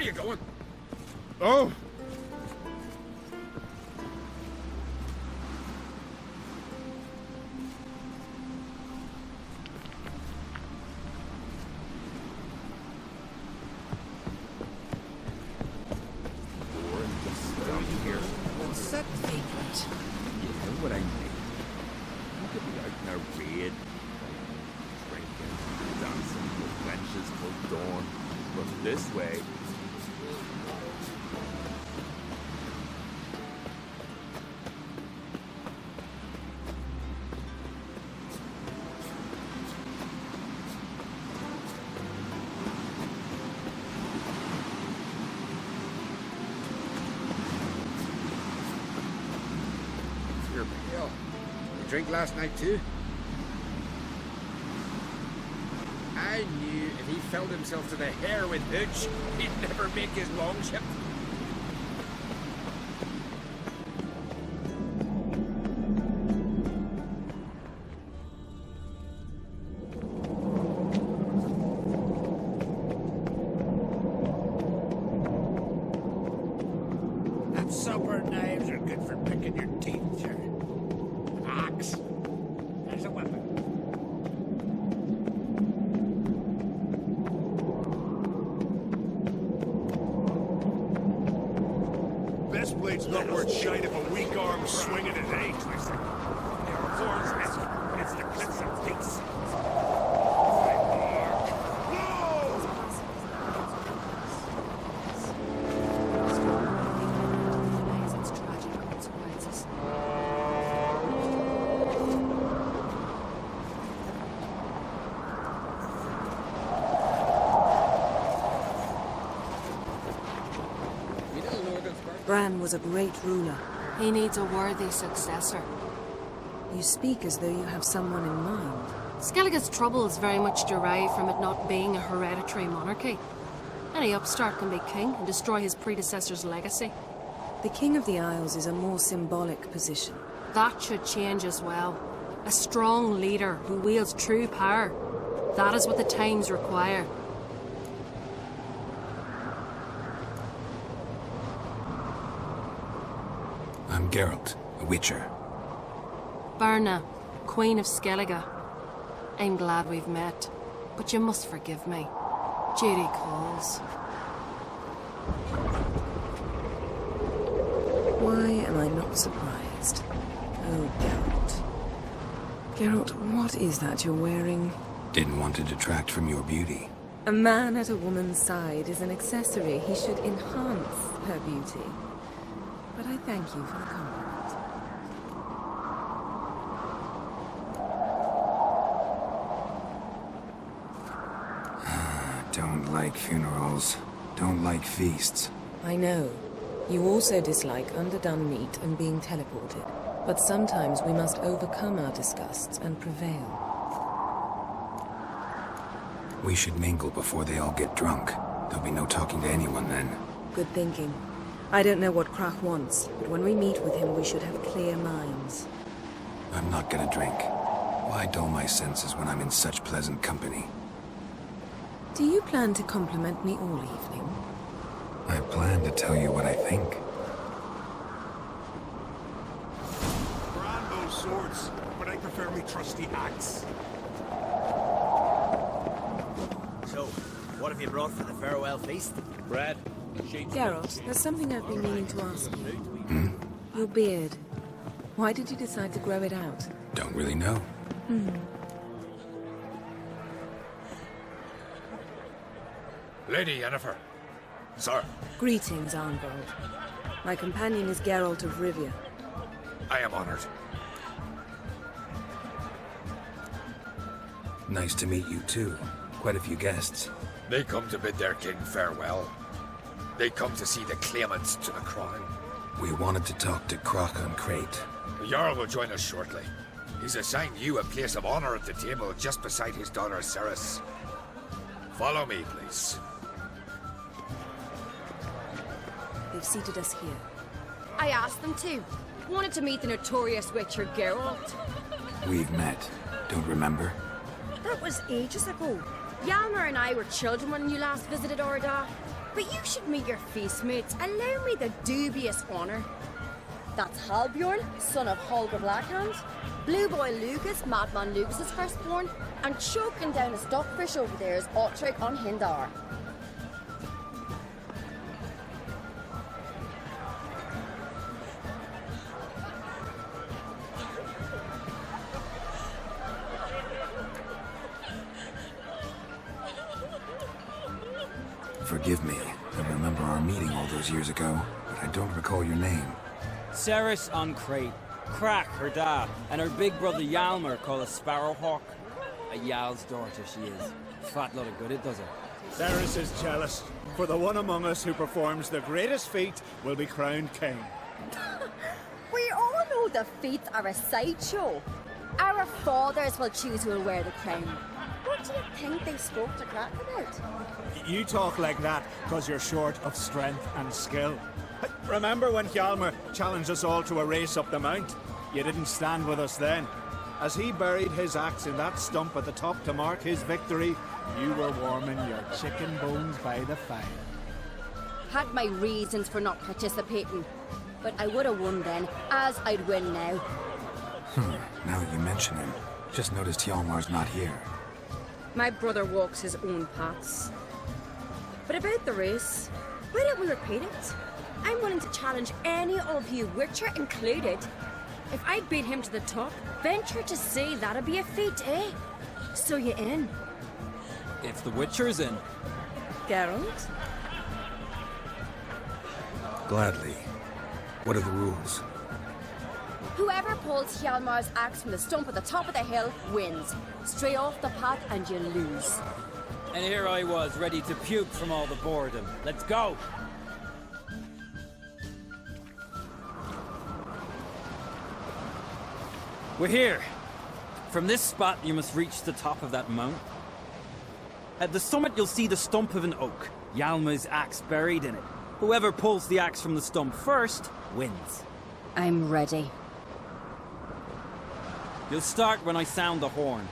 are you going? Oh! Set vacant. You know what I mean? You could be out in a raid, drinking, dancing with benches till dawn. But this way, You're pale. You drink last night too? I knew if he filled himself to the hair with hooch, he'd never make his long ship. That supper knives are good for picking your teeth, sir. Axe. There's a weapon. Best blade's not worth shite if a weak arm swinging at eight. It's the cliffs of peace. Its tragic consequences. You know Norgensburg? Bran was a great ruler. He needs a worthy successor. You speak as though you have someone in mind. Skellige's troubles very much derive from it not being a hereditary monarchy. Any upstart can be king and destroy his predecessor's legacy. The King of the Isles is a more symbolic position. That should change as well. A strong leader who wields true power. That is what the times require. I'm Geralt, a Witcher. Berna, Queen of Skellige. I'm glad we've met, but you must forgive me. Duty calls. Why am I not surprised? Oh, Geralt. Geralt, what is that you're wearing? Didn't want to detract from your beauty. A man at a woman's side is an accessory. He should enhance her beauty. But I thank you for the compliment. Don't like funerals. Don't like feasts. I know. You also dislike underdone meat and being teleported. But sometimes we must overcome our disgusts and prevail. We should mingle before they all get drunk. There'll be no talking to anyone then. Good thinking. I don't know what Krach wants, but when we meet with him, we should have clear minds. I'm not gonna drink. Why dull my senses when I'm in such pleasant company? Do you plan to compliment me all evening? I plan to tell you what I think. Brand those swords, but I prefer me trusty axe. So, what have you brought for the farewell feast? Bread, sheets. Geralt, there's something I've been meaning to ask you. Your beard. Why did you decide to grow it out? Don't really know. Lady Yennefer. Sir, Greetings, Arnvold. My companion is Geralt of Rivia. I am honored. Nice to meet you too. Quite a few guests. They come to bid their king farewell. They come to see the claimants to the crown. We wanted to talk to Krach on Crate. The Jarl will join us shortly. He's assigned you a place of honor at the table just beside his daughter Cerys. Follow me, please. They've seated us here. I asked them to. Wanted to meet the notorious Witcher Geralt. We've met. Don't remember? That was ages ago. Yalmer and I were children when you last visited Orda. But you should meet your feast mates. Allow me the dubious honour. That's Halbjorn, son of Holger Blackhand, Blue Boy Lucas, Madman Lucas's firstborn, and choking down a stockfish over there is Otric on Hindar. Forgive me. I remember our meeting all those years ago, but I don't recall your name. Ceres on Crate, Crack, her dad, and her big brother Yalmer called a Sparrowhawk. A Yal's daughter she is. Fat lot of good it does her. Ceres is jealous, for the one among us who performs the greatest feat will be crowned king. We all know the feats are a sideshow. Our fathers will choose who will wear the crown. What do you think they spoke to Crack about? You talk like that because you're short of strength and skill. Remember when Hjalmar challenged us all to a race up the mount? You didn't stand with us then. As he buried his axe in that stump at the top to mark his victory, you were warming your chicken bones by the fire. Had my reasons for not participating, but I would have won then, as I'd win now. Now that you mention him, just noticed Hjalmar's not here. My brother walks his own paths. But about the race, why don't we repeat it? I'm willing to challenge any of you, Witcher included. If I beat him to the top, venture to say that'd be a feat, eh? So you in? If the Witcher's in. Geralt? Gladly. What are the rules? Whoever pulls Hjalmar's axe from the stump at the top of the hill wins. Stray off the path and you lose. And here I was, ready to puke from all the boredom. Let's go! We're here. From this spot, you must reach the top of that mount. At the summit, you'll see the stump of an oak. Yalma's axe buried in it. Whoever pulls the axe from the stump first, wins. I'm ready. You'll start when I sound the horn.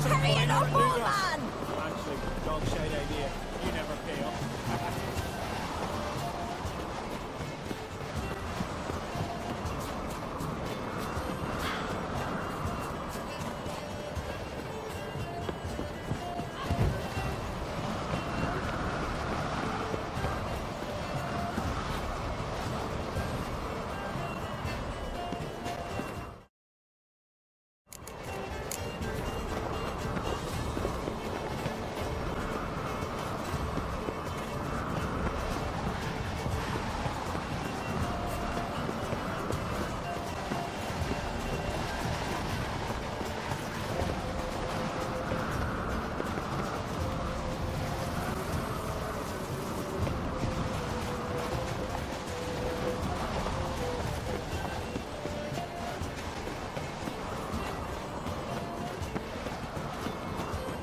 Hurry it up, old man! Actually, dog shite idea. You never pay up.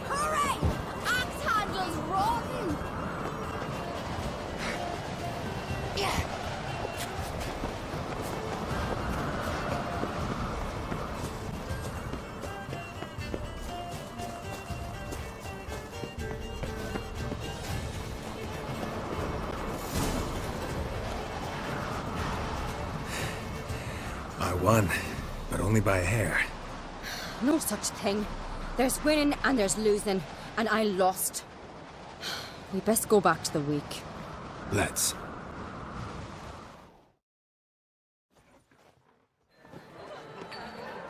Hurry! Axe handle's rotten! I won, but only by a hair. No such thing. There's winning and there's losing, and I lost. We best go back to the week. Let's.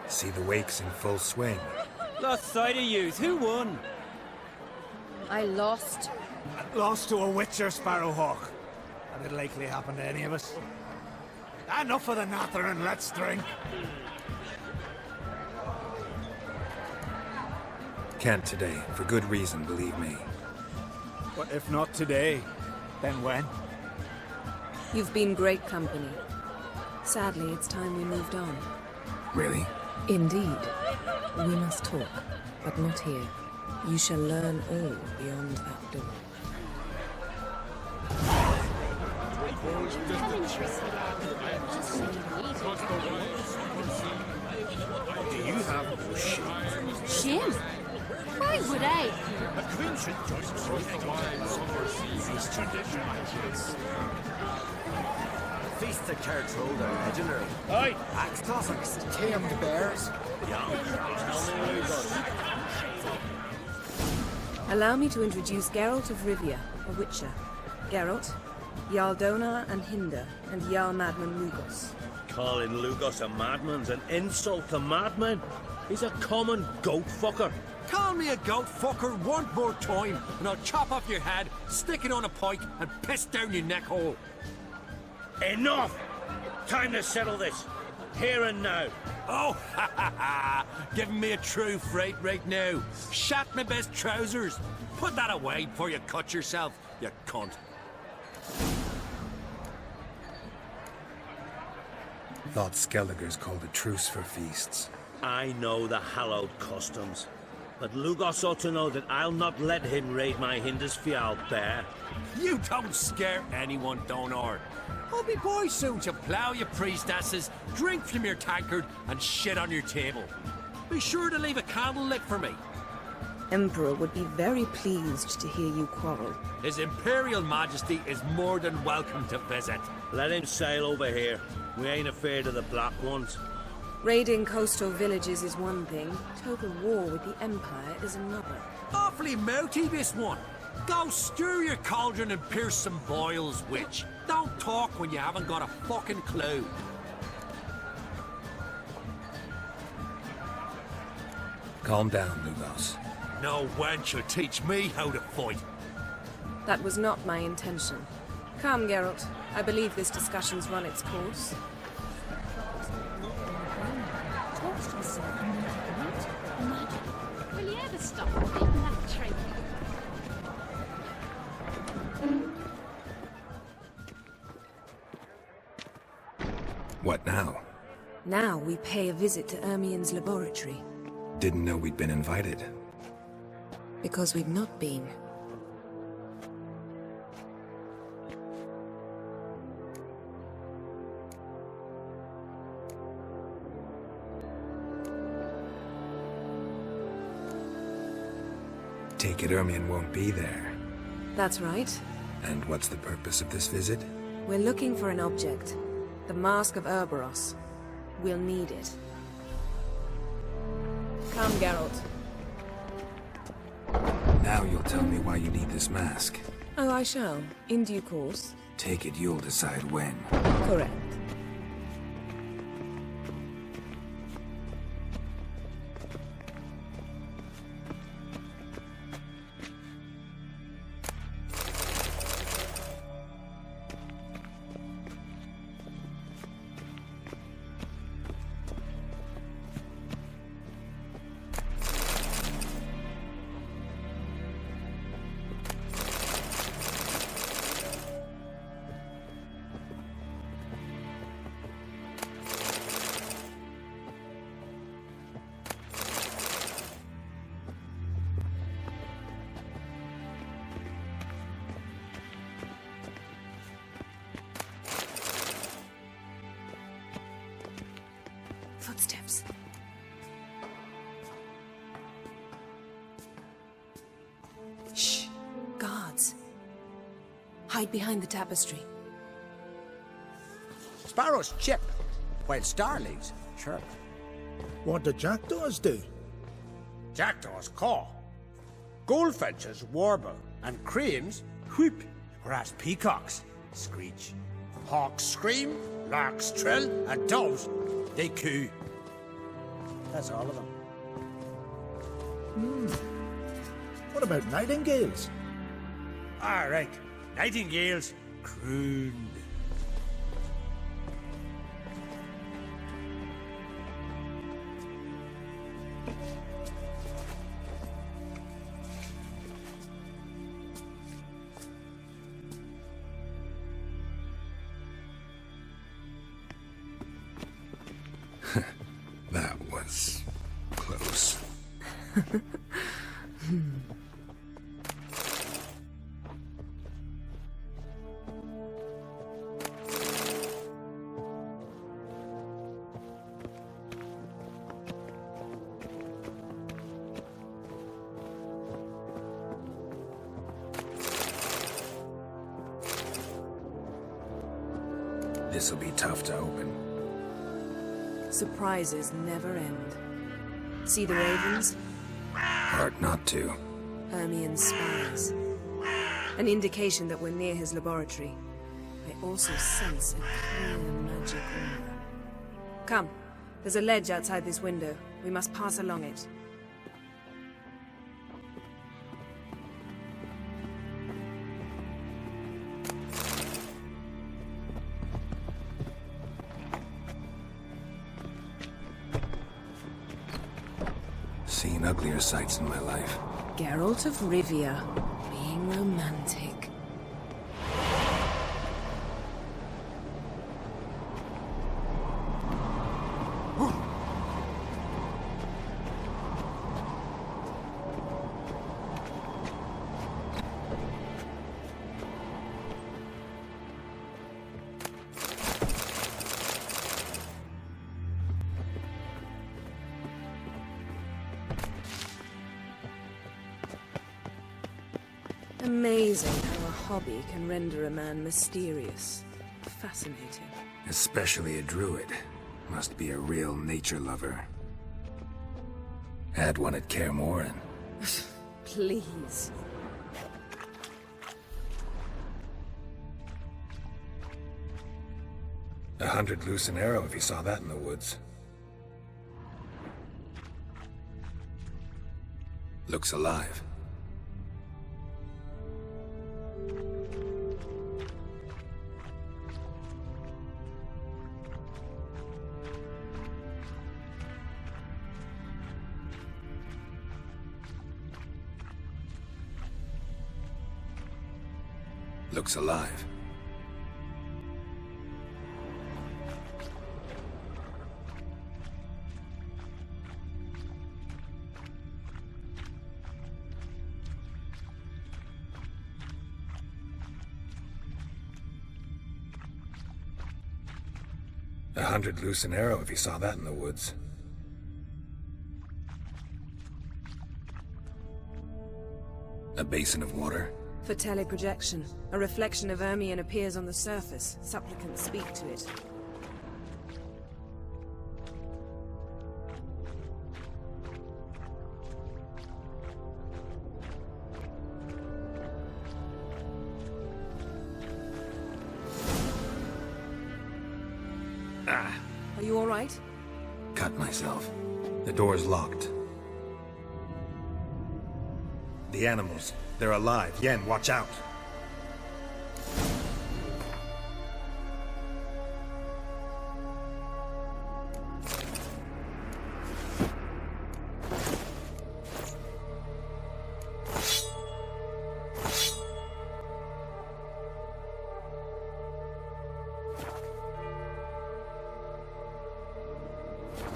See the wakes in full swing. Lost sight of yous. Who won? I lost. Lost to a Witcher Sparrowhawk. That'd likely happen to any of us. Enough of the natter and let's drink. Can't today, for good reason, believe me. But if not today, then when? You've been great company. Sadly, it's time we moved on. Really? Indeed. We must talk, but not here. You shall learn all beyond that door. Do you have no shame? Shame? Why would I? A queen should judge both the wives of her season's tradition. Feasts at Chartreau are legendary. Aye. Axe tossers, tamed bears. Allow me to introduce Geralt of Rivia, a witcher. Geralt, Jarl Donar and Hinder, and Jarl Madman Lugos. Calling Lugos a madman's an insult to madman. He's a common goat fucker. Call me a goat fucker one more time, and I'll chop off your head, stick it on a pike, and piss down your neck hole. Enough! Time to settle this. Here and now. Oh, ha ha ha! Giving me a true fright right now. Shat my best trousers. Put that away before you cut yourself, you cunt. Thought Skelliger's called a truce for feasts. I know the hallowed customs. But Lugos ought to know that I'll not let him raid my Hindisfial bear. You don't scare anyone, Donar. I'll be boys soon to plough your priestesses, drink from your tankard, and shit on your table. Be sure to leave a candle lit for me. Emperor would be very pleased to hear you quarrel. His Imperial Majesty is more than welcome to visit. Let him sail over here. We ain't afraid of the black ones. Raiding coastal villages is one thing, total war with the Empire is another. Awfully mouthy, this one. Go stir your cauldron and pierce some boils, witch. Don't talk when you haven't got a fucking clue. Calm down, Lugos. No wench will teach me how to fight. That was not my intention. Come, Geralt. I believe this discussion's run its course. Will you ever stop beating that tree? What now? Now we pay a visit to Ermien's laboratory. Didn't know we'd been invited. Because we've not been. Take it Ermien won't be there. That's right. And what's the purpose of this visit? We're looking for an object. The Mask of Urboros. We'll need it. Come, Geralt. Now you'll tell me why you need this mask. Oh, I shall. In due course. Take it you'll decide when. Correct. Footsteps. Shh. Guards. Hide behind the tapestry. Sparrows chip, while starlings chirp. What do jackdaws do? Jackdaws caw. Goldfinches warble, and cranes whoop, whereas peacocks screech. Hawks scream, larks trill, and doves, they coo. That's all of them. What about nightingales? All right. Nightingales crooned. That was close. This'll be tough to open. Surprises never end. See the ravens? Hard not to. Hermion's spies. An indication that we're near his laboratory. I also sense a clear magic aura. Come, there's a ledge outside this window. We must pass along it. Seen uglier sights in my life. Geralt of Rivia, being romantic. Amazing how a hobby can render a man mysterious. Fascinating. Especially a druid. Must be a real nature lover. Had one at Kaer Morhen. Please. $100 loose an arrow if you saw that in the woods. Looks alive. Looks alive. $100 loose an arrow if you saw that in the woods. A basin of water. For teleprojection, a reflection of Ermion appears on the surface. Supplicants speak to it. Are you all right? Cut myself. The door's locked. The animals. They're alive. Yen, watch out.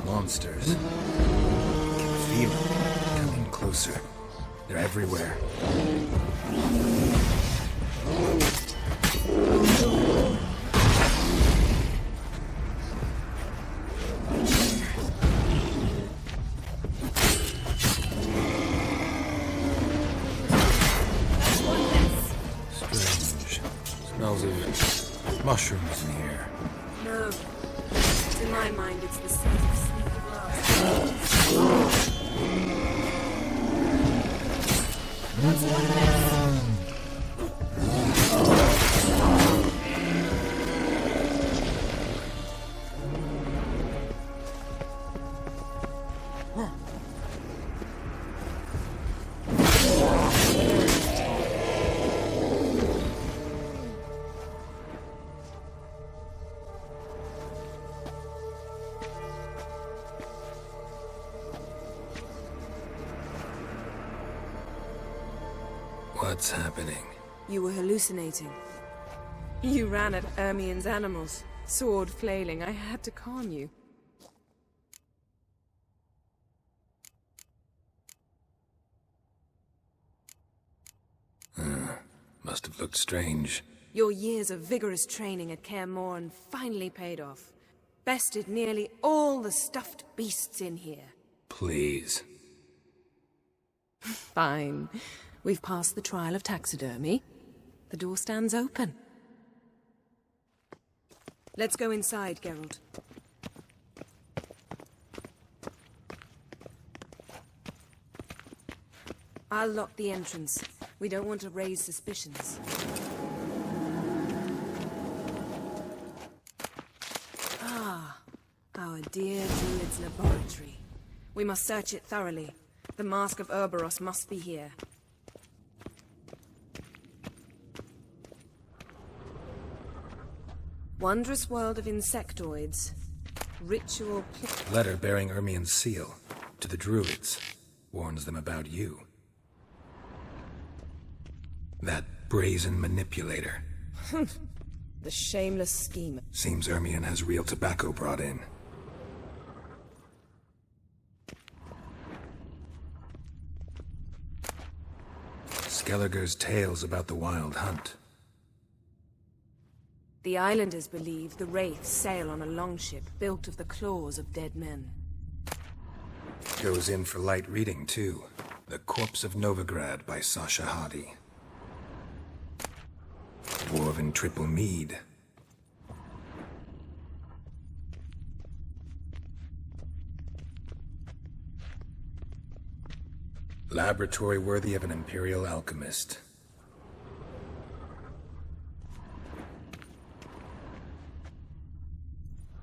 Monsters. I can feel them coming closer. They're everywhere. Strange. Smells of mushrooms in here. No. To my mind, it's the scent of sleepy grass. What's one this? What's happening? You were hallucinating. You ran at Ermion's animals, sword flailing. I had to calm you. Must have looked strange. Your years of vigorous training at Kaer Morhen finally paid off. Bested nearly all the stuffed beasts in here. Please. Fine. We've passed the trial of taxidermy. The door stands open. Let's go inside, Geralt. I'll lock the entrance. We don't want to raise suspicions. Ah, our dear Druid's laboratory. We must search it thoroughly. The Mask of Ouroboros must be here. Wondrous world of insectoids. Ritual... Letter bearing Ermien's seal. To the Druids. Warns them about you. That brazen manipulator. The shameless schemer. Seems Ermien has real tobacco brought in. Skellige's tales about the Wild Hunt. The islanders believe the Wraiths sail on a longship built of the claws of dead men. Goes in for light reading, too. The Corpse of Novigrad by Sasha Hadi. Dwarven Triple Mead. Laboratory worthy of an Imperial alchemist.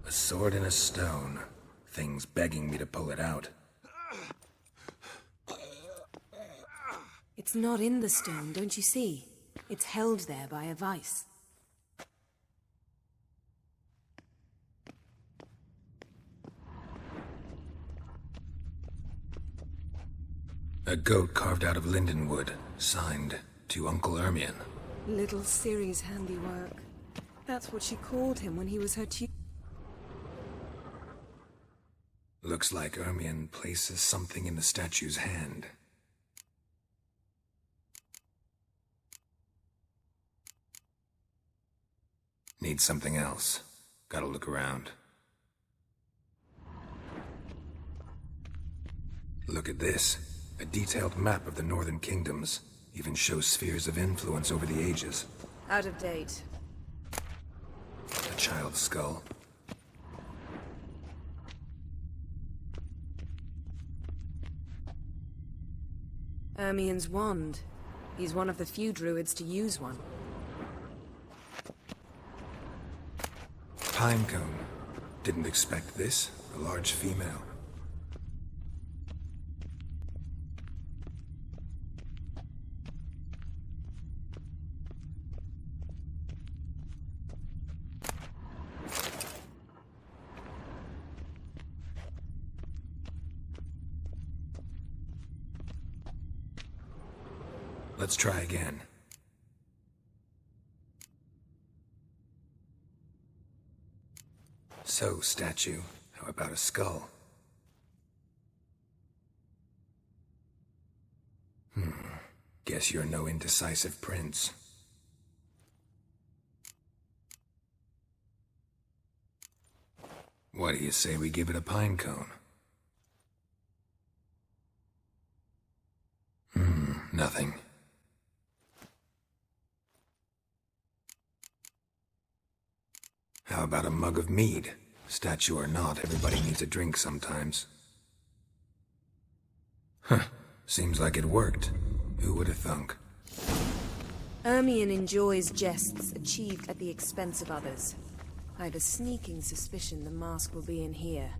A sword in a stone. Things begging me to pull it out. It's not in the stone, don't you see? It's held there by a vice. A goat carved out of lindenwood, signed to Uncle Ermien. Little Ciri's handiwork. That's what she called him when he was her tutor. Looks like Ermien places something in the statue's hand. Need something else. Gotta look around. Look at this. A detailed map of the Northern Kingdoms. Even shows spheres of influence over the ages. Out of date. A child's skull. Ermien's wand. He's one of the few druids to use one. Pinecone. Didn't expect this. A large female. Let's try again. So, statue, how about a skull? Guess you're no indecisive prince. What do you say we give it a pinecone? Nothing. How about a mug of mead? Statue or not, everybody needs a drink sometimes. Huh. Seems like it worked. Who would have thunk? Ermien enjoys jests achieved at the expense of others. I have a sneaking suspicion the mask will be in here.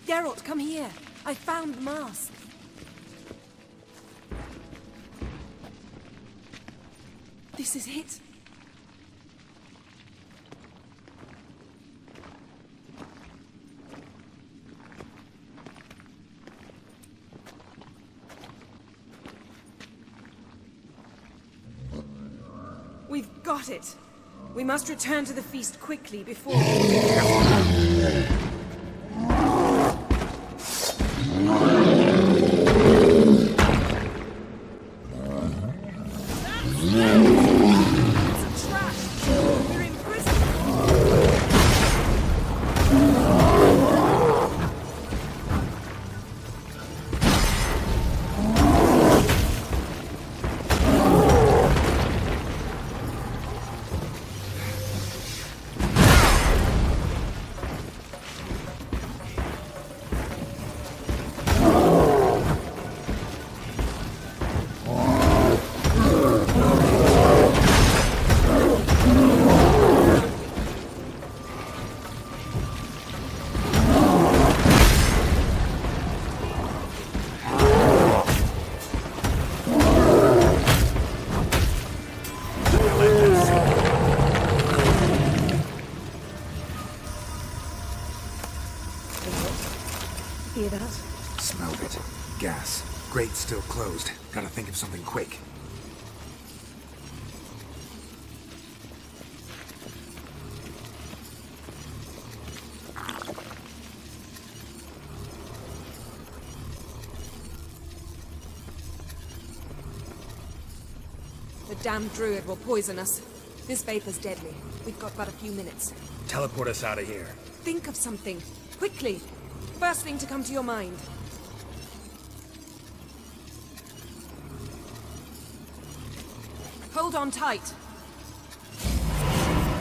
Geralt, come here! I found the mask! This is it! got it. We must return to the feast quickly before... It's a trap! We're in prison! Hear that? Smelled it. Gas. Grate's still closed. Gotta think of something quick. The damned druid will poison us. This vapor's deadly. We've got but a few minutes. Teleport us out of here. Think of something. Quickly. First thing to come to your mind. Hold on tight.